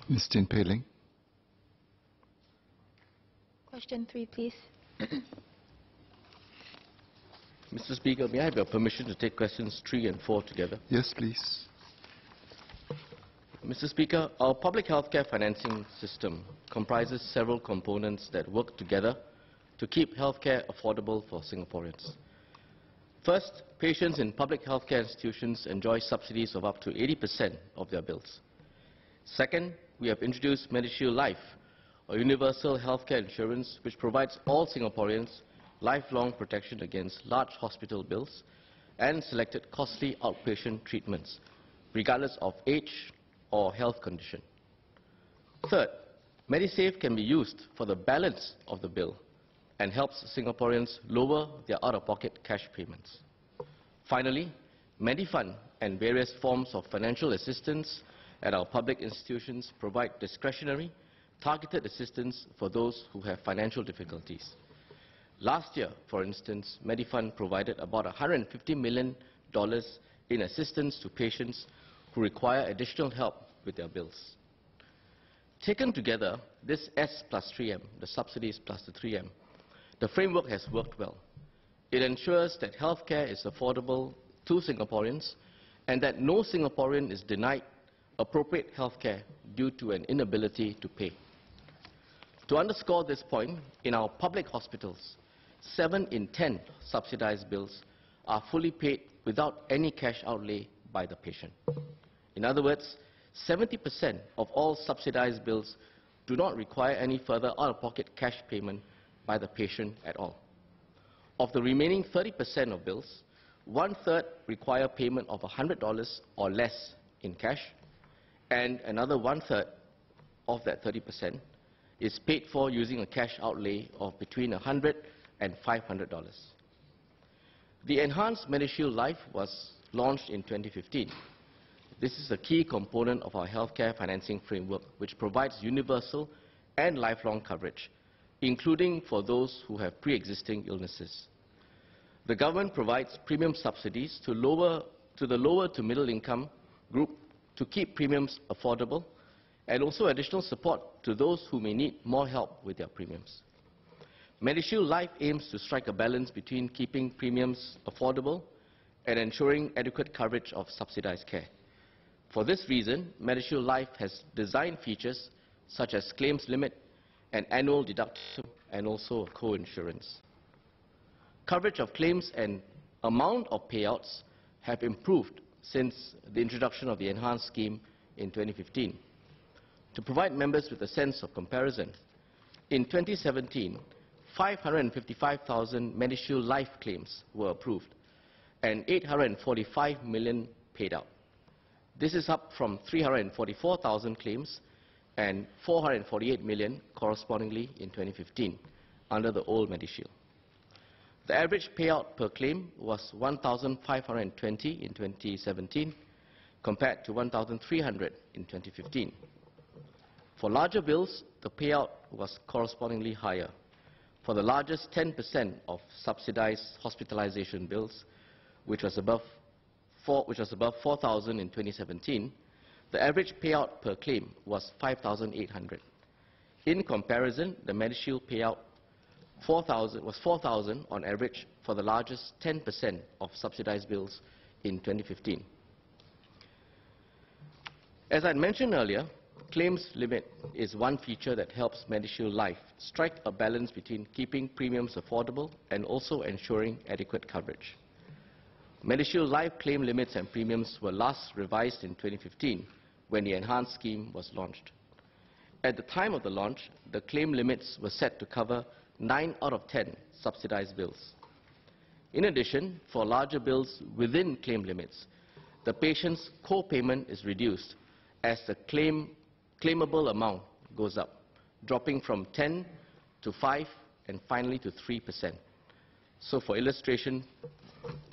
Ms. Tin Pei Ling. Question 3, please. Mr. Speaker, may I have your permission to take questions 3 and 4 together? Yes, please. Mr. Speaker, our public healthcare financing system comprises several components that work together to keep healthcare affordable for Singaporeans. First, patients in public healthcare institutions enjoy subsidies of up to 80% of their bills. Second, we have introduced MediShield Life, a universal healthcare insurance which provides all Singaporeans lifelong protection against large hospital bills and selected costly outpatient treatments, regardless of age or health condition. Third, MediSave can be used for the balance of the bill and helps Singaporeans lower their out-of-pocket cash payments. Finally, MediFund and various forms of financial assistance at our public institutions provide discretionary, targeted assistance for those who have financial difficulties. Last year, for instance, MediFund provided about $150 million in assistance to patients who require additional help with their bills. Taken together, this S plus 3M, the subsidies plus the 3M, the framework has worked well. It ensures that healthcare is affordable to Singaporeans and that no Singaporean is denied appropriate healthcare due to an inability to pay. To underscore this point, in our public hospitals, 7 in 10 subsidized bills are fully paid without any cash outlay by the patient. In other words, 70% of all subsidized bills do not require any further out-of-pocket cash payment by the patient at all. Of the remaining 30% of bills, 1/3 require payment of $100 or less in cash, and another 1/3 of that 30% is paid for using a cash outlay of between $100 and $500. The enhanced MediShield Life was launched in 2015. This is a key component of our healthcare financing framework, which provides universal and lifelong coverage, including for those who have pre-existing illnesses. The government provides premium subsidies to the lower to middle income group to keep premiums affordable, and also additional support to those who may need more help with their premiums. MediShield Life aims to strike a balance between keeping premiums affordable and ensuring adequate coverage of subsidized care. For this reason, MediShield Life has design features such as claims limit, an annual deduction, and also co-insurance. Coverage of claims and amount of payouts have improved since the introduction of the enhanced scheme in 2015. To provide members with a sense of comparison, in 2017, 555,000 MediShield Life claims were approved and 845 million paid out. This is up from 344,000 claims and 448 million correspondingly in 2015 under the old MediShield. The average payout per claim was 1,520 in 2017 compared to 1,300 in 2015. For larger bills, the payout was correspondingly higher. For the largest 10% of subsidized hospitalization bills, which was above 4,000 in 2017, the average payout per claim was 5,800. In comparison, the MediShield payout was 4,000 on average for the largest 10% of subsidized bills in 2015. As I mentioned earlier, claims limit is one feature that helps MediShield Life strike a balance between keeping premiums affordable and also ensuring adequate coverage. MediShield Life claim limits and premiums were last revised in 2015 when the enhanced scheme was launched. At the time of the launch, the claim limits were set to cover 9 out of 10 subsidized bills. In addition, for larger bills within claim limits, the patient's co-payment is reduced as the claimable amount goes up, dropping from 10 to 5 and finally to 3%. So for illustration,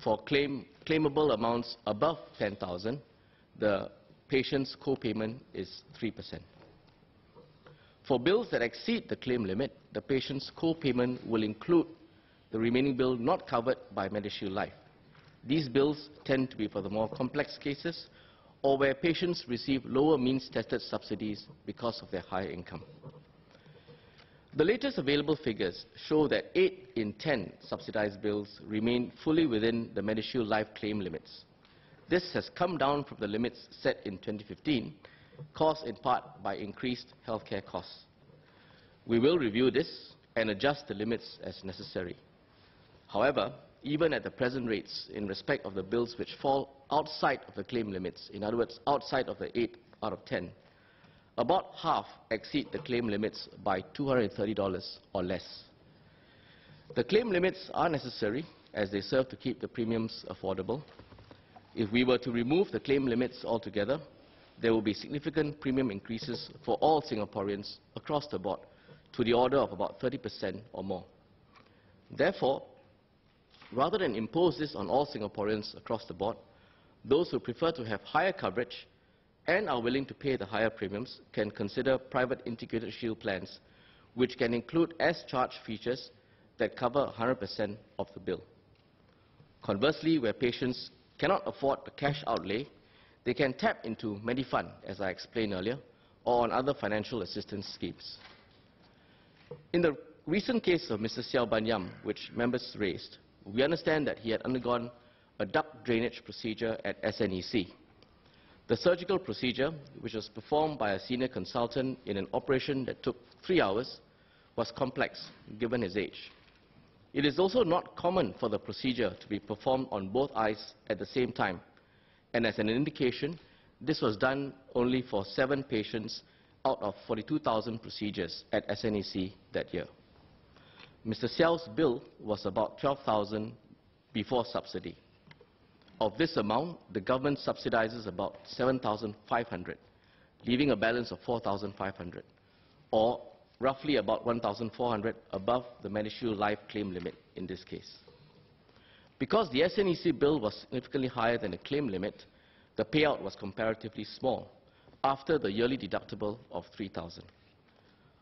for claimable amounts above 10,000, the patient's co-payment is 3%. For bills that exceed the claim limit, the patient's co-payment will include the remaining bill not covered by MediShield Life. These bills tend to be for the more complex cases or where patients receive lower means-tested subsidies because of their higher income. The latest available figures show that 8 in 10 subsidized bills remain fully within the MediShield Life claim limits. This has come down from the limits set in 2015, caused in part by increased healthcare costs. We will review this and adjust the limits as necessary. However, even at the present rates, in respect of the bills which fall outside of the claim limits, in other words, outside of the 8 out of 10, about half exceed the claim limits by $230 or less. The claim limits are necessary as they serve to keep the premiums affordable. If we were to remove the claim limits altogether, there will be significant premium increases for all Singaporeans across the board, to the order of about 30% or more. Therefore, rather than impose this on all Singaporeans across the board, those who prefer to have higher coverage and are willing to pay the higher premiums can consider private integrated shield plans, which can include as-charged features that cover 100% of the bill. Conversely, where patients cannot afford the cash outlay, they can tap into MediFund, as I explained earlier, or on other financial assistance schemes. In the recent case of Mr. Siao Ban Yam, which members raised, we understand that he had undergone a duct drainage procedure at SNEC. The surgical procedure, which was performed by a senior consultant in an operation that took 3 hours, was complex, given his age. It is also not common for the procedure to be performed on both eyes at the same time, and as an indication, this was done only for 7 patients out of 42,000 procedures at SNEC that year. Mr. Siao's bill was about 12,000 before subsidy. Of this amount, the government subsidizes about 7,500, leaving a balance of 4,500, or roughly about 1,400 above the MediShield Life claim limit in this case. Because the SNEC bill was significantly higher than the claim limit, the payout was comparatively small, after the yearly deductible of 3,000.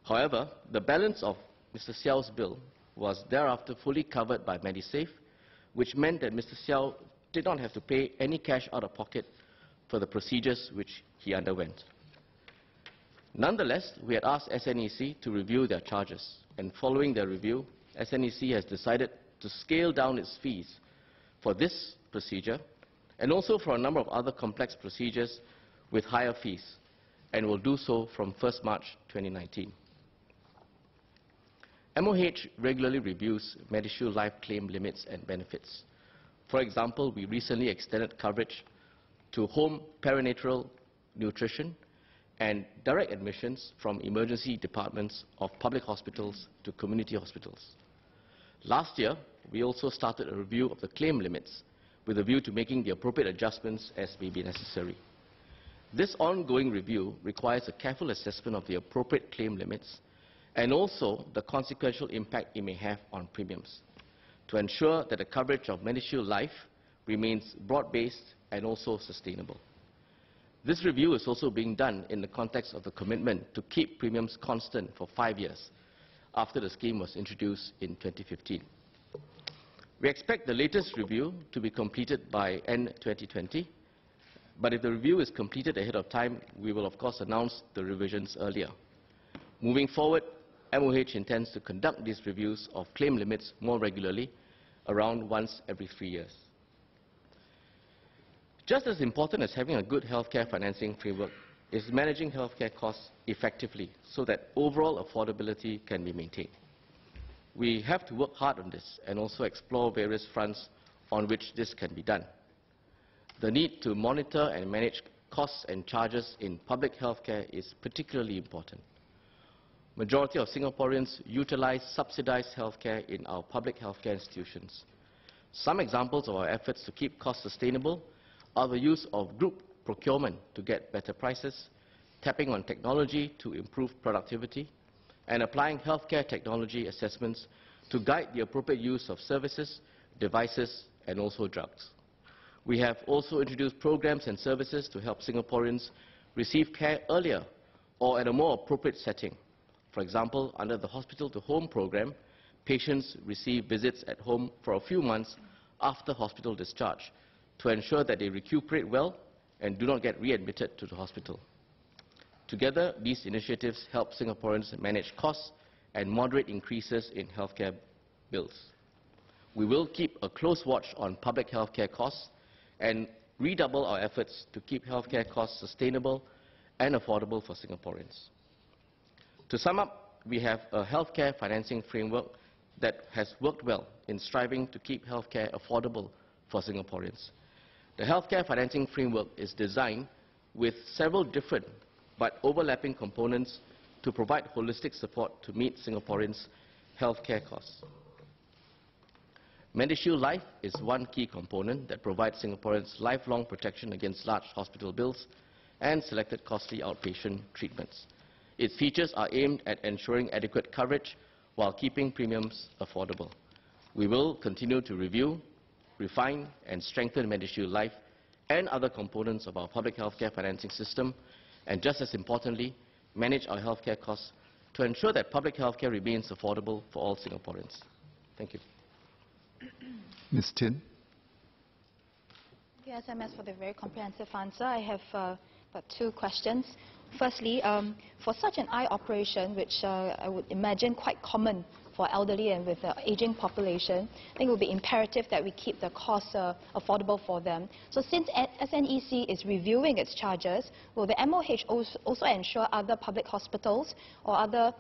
However, the balance of Mr. Siao's bill was thereafter fully covered by MediSave, which meant that Mr. Siao did not have to pay any cash out of pocket for the procedures which he underwent. Nonetheless, we had asked SNEC to review their charges, and following their review, SNEC has decided to scale down its fees for this procedure and also for a number of other complex procedures with higher fees, and will do so from 1st March 2019. MOH regularly reviews MediShield Life claim limits and benefits. For example, we recently extended coverage to home perinatal nutrition and direct admissions from emergency departments of public hospitals to community hospitals. Last year, we also started a review of the claim limits with a view to making the appropriate adjustments as may be necessary. This ongoing review requires a careful assessment of the appropriate claim limits and also the consequential impact it may have on premiums to ensure that the coverage of MediShield Life remains broad-based and also sustainable. This review is also being done in the context of the commitment to keep premiums constant for 5 years after the scheme was introduced in 2015. We expect the latest review to be completed by end 2020, but if the review is completed ahead of time, we will of course announce the revisions earlier. Moving forward, MOH intends to conduct these reviews of claim limits more regularly, around once every 3 years. Just as important as having a good healthcare financing framework is managing healthcare costs effectively so that overall affordability can be maintained. We have to work hard on this and also explore various fronts on which this can be done. The need to monitor and manage costs and charges in public healthcare is particularly important. Majority of Singaporeans utilize subsidized healthcare in our public healthcare institutions. Some examples of our efforts to keep costs sustainable are the use of group procurement to get better prices, tapping on technology to improve productivity, and applying healthcare technology assessments to guide the appropriate use of services, devices, and also drugs. We have also introduced programs and services to help Singaporeans receive care earlier or at a more appropriate setting. For example, under the hospital-to-home program, patients receive visits at home for a few months after hospital discharge to ensure that they recuperate well and do not get readmitted to the hospital. Together, these initiatives help Singaporeans manage costs and moderate increases in healthcare bills. We will keep a close watch on public healthcare costs and redouble our efforts to keep healthcare costs sustainable and affordable for Singaporeans. To sum up, we have a healthcare financing framework that has worked well in striving to keep healthcare affordable for Singaporeans. The healthcare financing framework is designed with several different but overlapping components to provide holistic support to meet Singaporeans' healthcare costs. MediShield Life is one key component that provides Singaporeans lifelong protection against large hospital bills and selected costly outpatient treatments. Its features are aimed at ensuring adequate coverage while keeping premiums affordable. We will continue to review, refine and strengthen MediShield Life and other components of our public healthcare financing system, and just as importantly, manage our healthcare costs to ensure that public healthcare remains affordable for all Singaporeans. Thank you. Ms. Tin. Thank you, SMS, for the very comprehensive answer. I have about 2 questions. Firstly, for such an eye operation, which I would imagine quite common for elderly and with the aging population, I think it would be imperative that we keep the costs affordable for them. So since SNEC is reviewing its charges, will the MOH also ensure other public hospitals or other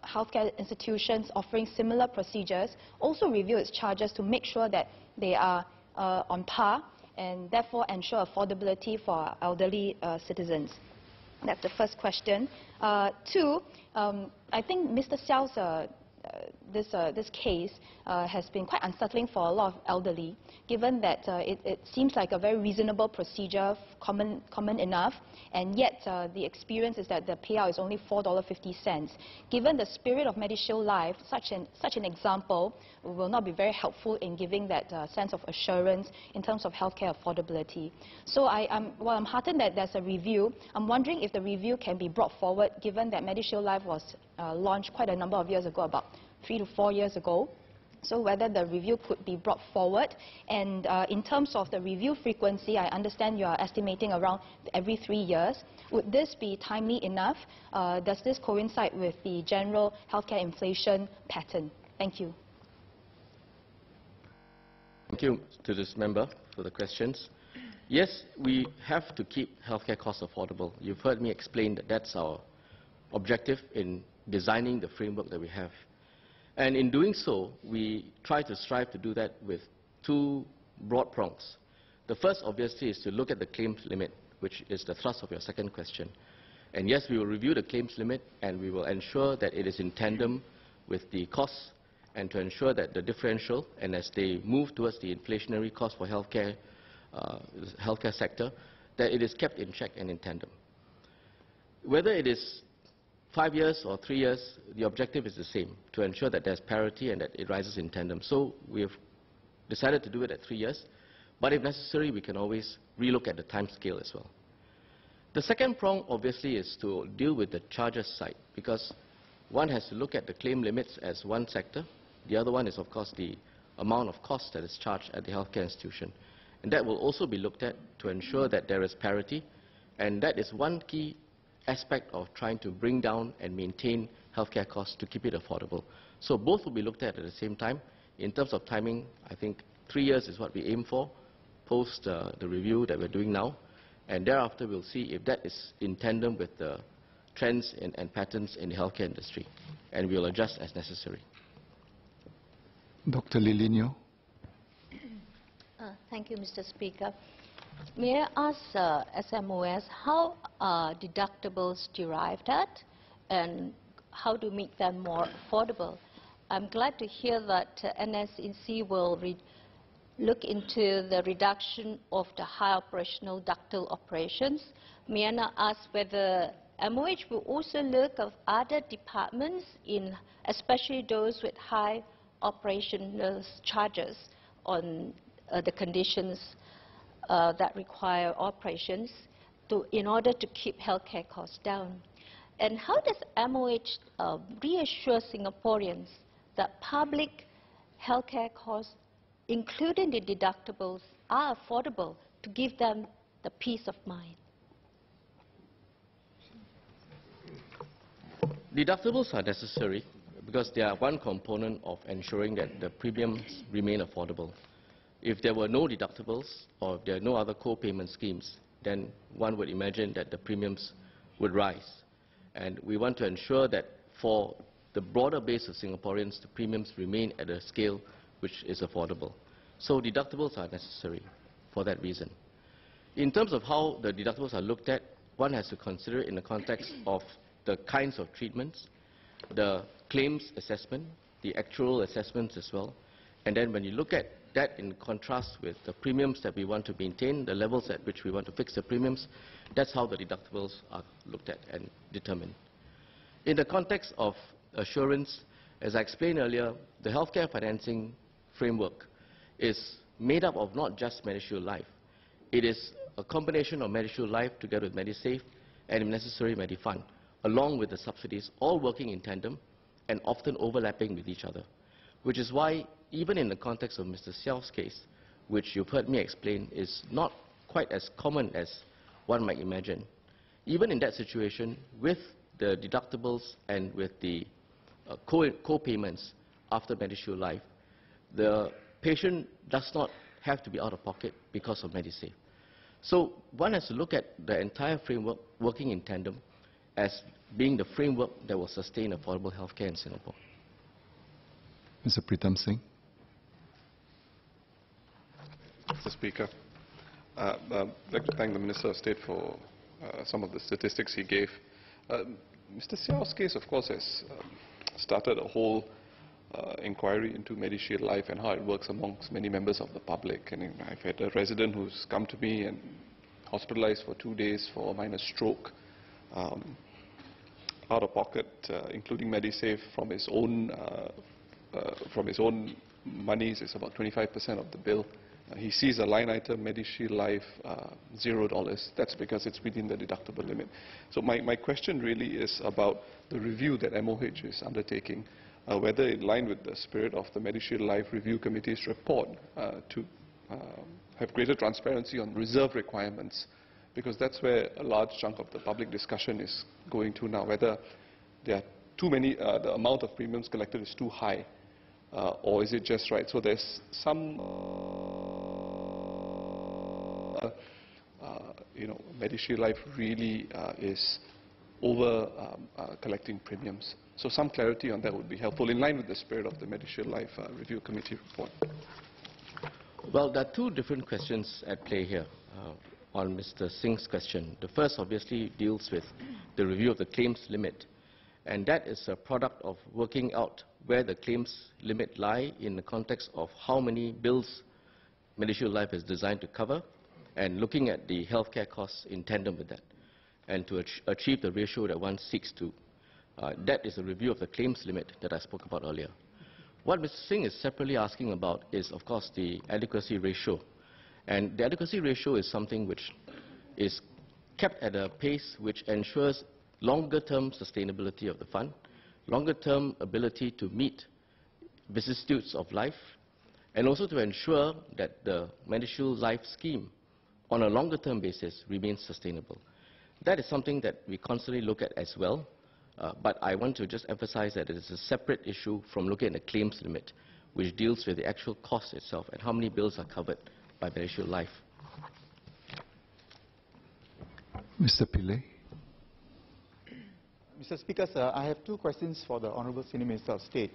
healthcare institutions offering similar procedures also review its charges to make sure that they are on par and therefore ensure affordability for our elderly citizens? That's the first question. 2, I think Mr. Xiao's this case has been quite unsettling for a lot of elderly, given that it seems like a very reasonable procedure, common enough, and yet the experience is that the payout is only $4.50. Given the spirit of MediShield Life, such an example will not be very helpful in giving that sense of assurance in terms of healthcare affordability. So while I'm heartened that there's a review, I'm wondering if the review can be brought forward, given that MediShield Life was launched quite a number of years ago, about 3 to 4 years ago. So whether the review could be brought forward. And in terms of the review frequency, I understand you are estimating around every 3 years. Would this be timely enough? Does this coincide with the general healthcare inflation pattern? Thank you. Thank you to this member for the questions. Yes, we have to keep healthcare costs affordable. You've heard me explain that that's our objective in designing the framework that we have. And in doing so, we try to strive to do that with 2 broad prongs. The first, obviously, is to look at the claims limit, which is the thrust of your second question. And yes, we will review the claims limit, and we will ensure that it is in tandem with the costs, and to ensure that the differential, and as they move towards the inflationary cost for healthcare sector, that it is kept in check and in tandem. Whether it is 5 years or 3 years, the objective is the same, to ensure that there's parity and that it rises in tandem. So we have decided to do it at 3 years, but if necessary, we can always relook at the time scale as well. The second prong, obviously, is to deal with the charges side, because one has to look at the claim limits as one sector. The other one is, of course, the amount of cost that is charged at the healthcare institution. And that will also be looked at to ensure that there is parity, and that is one key aspect of trying to bring down and maintain healthcare costs to keep it affordable. So both will be looked at the same time. In terms of timing, I think 3 years is what we aim for, post the review that we're doing now. And thereafter, we'll see if that is in tandem with the trends and patterns in the healthcare industry. And we'll adjust as necessary. Dr. Lilinio. Thank you, Mr. Speaker. May I ask SMOS, how are deductibles derived at, and how to make them more affordable? I'm glad to hear that NSEC will look into the reduction of the high operational ductal operations. May I now ask whether MOH will also look at other departments, especially those with high operational charges on the conditions that require operations in order to keep healthcare costs down? And how does MOH reassure Singaporeans that public healthcare costs, including the deductibles, are affordable to give them the peace of mind? Deductibles are necessary because they are one component of ensuring that the premiums remain affordable. If there were no deductibles or if there are no other co-payment schemes, then one would imagine that the premiums would rise. And we want to ensure that for the broader base of Singaporeans, the premiums remain at a scale which is affordable. So deductibles are necessary for that reason. In terms of how the deductibles are looked at, one has to consider it in the context of the kinds of treatments, the claims assessment, the actual assessments as well. And then when you look at that in contrast with the premiums that we want to maintain, the levels at which we want to fix the premiums, that's how the deductibles are looked at and determined. In the context of assurance, as I explained earlier, the healthcare financing framework is made up of not just MediShield Life. It is a combination of MediShield Life together with MediSave and, if necessary, MediFund, along with the subsidies, all working in tandem and often overlapping with each other, which is why even in the context of Mr. Xiao's case, which you've heard me explain, is not quite as common as one might imagine. Even in that situation, with the deductibles and with the co-payments after MediShield Life, the patient does not have to be out of pocket because of MediSave. So one has to look at the entire framework working in tandem as being the framework that will sustain affordable healthcare in Singapore. Mr. Pritam Singh. Mr. Speaker, I'd like to thank the Minister of State for some of the statistics he gave. Mr. Xiao's case, of course, has started a whole inquiry into MediShield Life and how it works amongst many members of the public. And I've had a resident who's come to me and hospitalized for 2 days for a minor stroke, out of pocket, including MediSave from his own monies, is about 25% of the bill. He sees a line item, MediShield Life, $0. That's because it's within the deductible limit. So my question really is about the review that MOH is undertaking, whether in line with the spirit of the MediShield Life Review Committee's report to have greater transparency on reserve requirements, because that's where a large chunk of the public discussion is going to now, whether there are too many, the amount of premiums collected is too high, or is it just right? So there's some, MediShield Life really is over collecting premiums. So some clarity on that would be helpful, in line with the spirit of the MediShield Life Review Committee report. Well, there are two different questions at play here on Mr. Singh's question. The first obviously deals with the review of the claims limit, and that is a product of working out where the claims limit lie in the context of how many bills MediShield Life is designed to cover, and looking at the healthcare costs in tandem with that, and to achieve the ratio that one seeks to. That is a review of the claims limit that I spoke about earlier. What Mr. Singh is separately asking about is, of course, the adequacy ratio. And the adequacy ratio is something which is kept at a pace which ensures longer-term sustainability of the fund, longer-term ability to meet vicissitudes of life, and also to ensure that the MediShield Life scheme on a longer-term basis remains sustainable. That is something that we constantly look at as well, but I want to just emphasize that it is a separate issue from looking at the claims limit, which deals with the actual cost itself and how many bills are covered by MediShield Life. Mr. Pillay. Mr. Speaker, sir, I have two questions for the Honourable Senior Minister of State.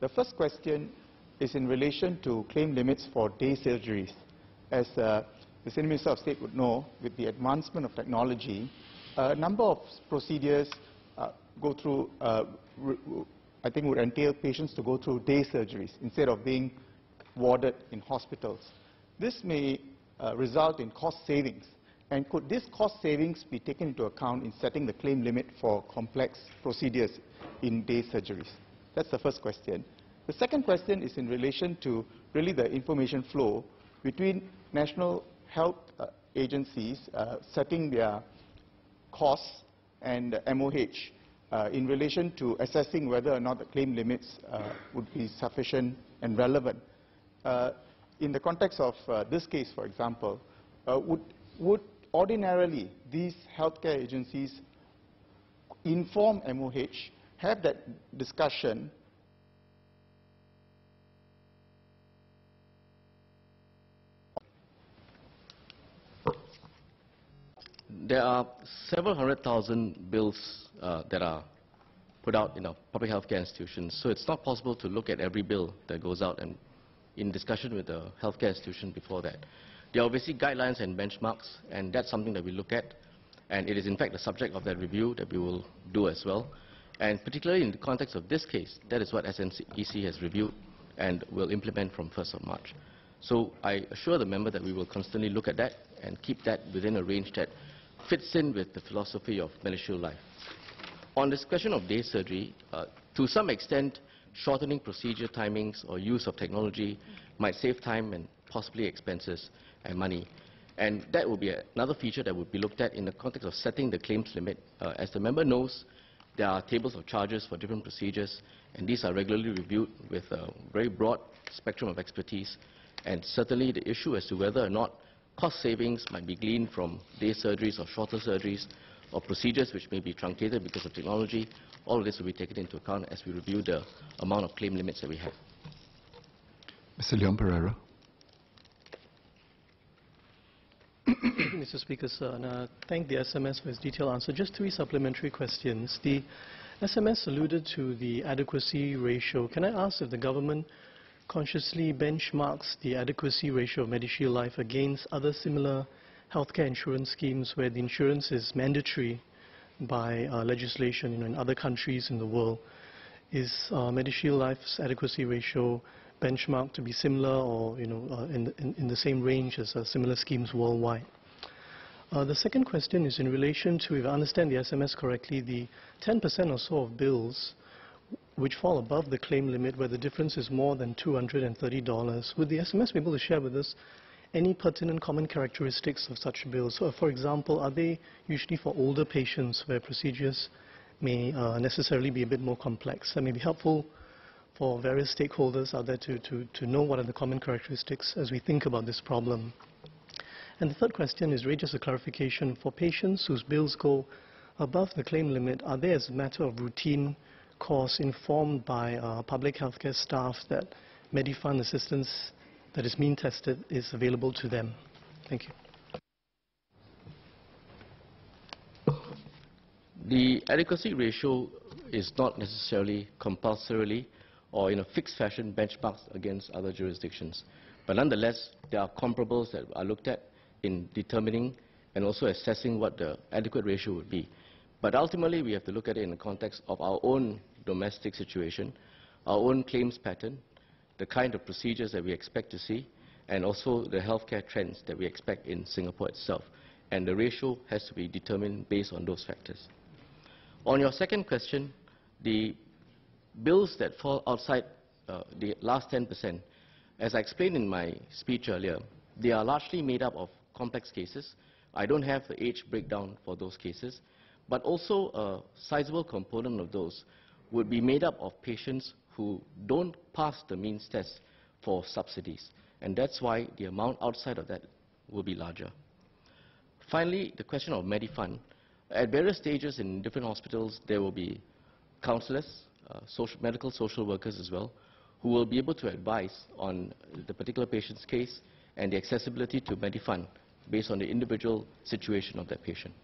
The first question is in relation to claim limits for day surgeries. As the Senior Minister of State would know, with the advancement of technology, a number of procedures go through, I think would entail patients to go through day surgeries instead of being warded in hospitals. This may result in cost savings. And could this cost savings be taken into account in setting the claim limit for complex procedures in day surgeries? That's the first question. The second question is in relation to really the information flow between national health agencies setting their costs and MOH in relation to assessing whether or not the claim limits would be sufficient and relevant. In the context of this case, for example, would ordinarily, these healthcare agencies inform MOH, have that discussion. There are several 100,000 bills that are put out in our public healthcare institutions, so it's not possible to look at every bill that goes out and in discussion with the healthcare institution before that. There are obviously guidelines and benchmarks, and that's something that we look at, and it is in fact the subject of that review that we will do as well. And particularly in the context of this case, that is what SNEC has reviewed and will implement from 1st of March. So I assure the member that we will constantly look at that and keep that within a range that fits in with the philosophy of medishield life. On this question of day surgery, to some extent, shortening procedure timings or use of technology might save time and possibly expenses and money. And that will be another feature that would be looked at in the context of setting the claims limit. As the member knows, there are tables of charges for different procedures, and these are regularly reviewed with a very broad spectrum of expertise. And certainly the issue as to whether or not cost savings might be gleaned from day surgeries or shorter surgeries or procedures which may be truncated because of technology, all of this will be taken into account as we review the amount of claim limits that we have. Mr. Leon Pereira. Thank you, Mr. Speaker, sir, and thank the SMS for his detailed answer. Just 3 supplementary questions. The SMS alluded to the adequacy ratio. Can I ask if the government consciously benchmarks the adequacy ratio of MediShield Life against other similar healthcare insurance schemes where the insurance is mandatory by legislation in other countries in the world? Is MediShield Life's adequacy ratio benchmarked to be similar or in the same range as similar schemes worldwide? The second question is in relation to, if I understand the SMS correctly, the 10% or so of bills which fall above the claim limit where the difference is more than $230. Would the SMS be able to share with us any pertinent common characteristics of such bills? So, for example, are they usually for older patients where procedures may necessarily be a bit more complex? That may be helpful for various stakeholders out there to know what are the common characteristics as we think about this problem. And the third question is really just a clarification. For patients whose bills go above the claim limit, are they, as a matter of routine course, informed by public healthcare staff that Medifund assistance that is mean tested is available to them? Thank you. The adequacy ratio is not necessarily compulsorily or in a fixed fashion benchmarked against other jurisdictions. But nonetheless, there are comparables that are looked at in determining and also assessing what the adequate ratio would be. But ultimately, we have to look at it in the context of our own domestic situation, our own claims pattern, the kind of procedures that we expect to see, and also the healthcare trends that we expect in Singapore itself. And the ratio has to be determined based on those factors. On your second question, the bills that fall outside the last 10%, as I explained in my speech earlier, they are largely made up of complex cases. I don't have the age breakdown for those cases, but also a sizable component of those would be made up of patients who don't pass the means test for subsidies, and that's why the amount outside of that will be larger. Finally, the question of Medifund. At various stages in different hospitals, there will be counsellors, medical social workers as well, who will be able to advise on the particular patient's case and the accessibility to Medifund based on the individual situation of that patient.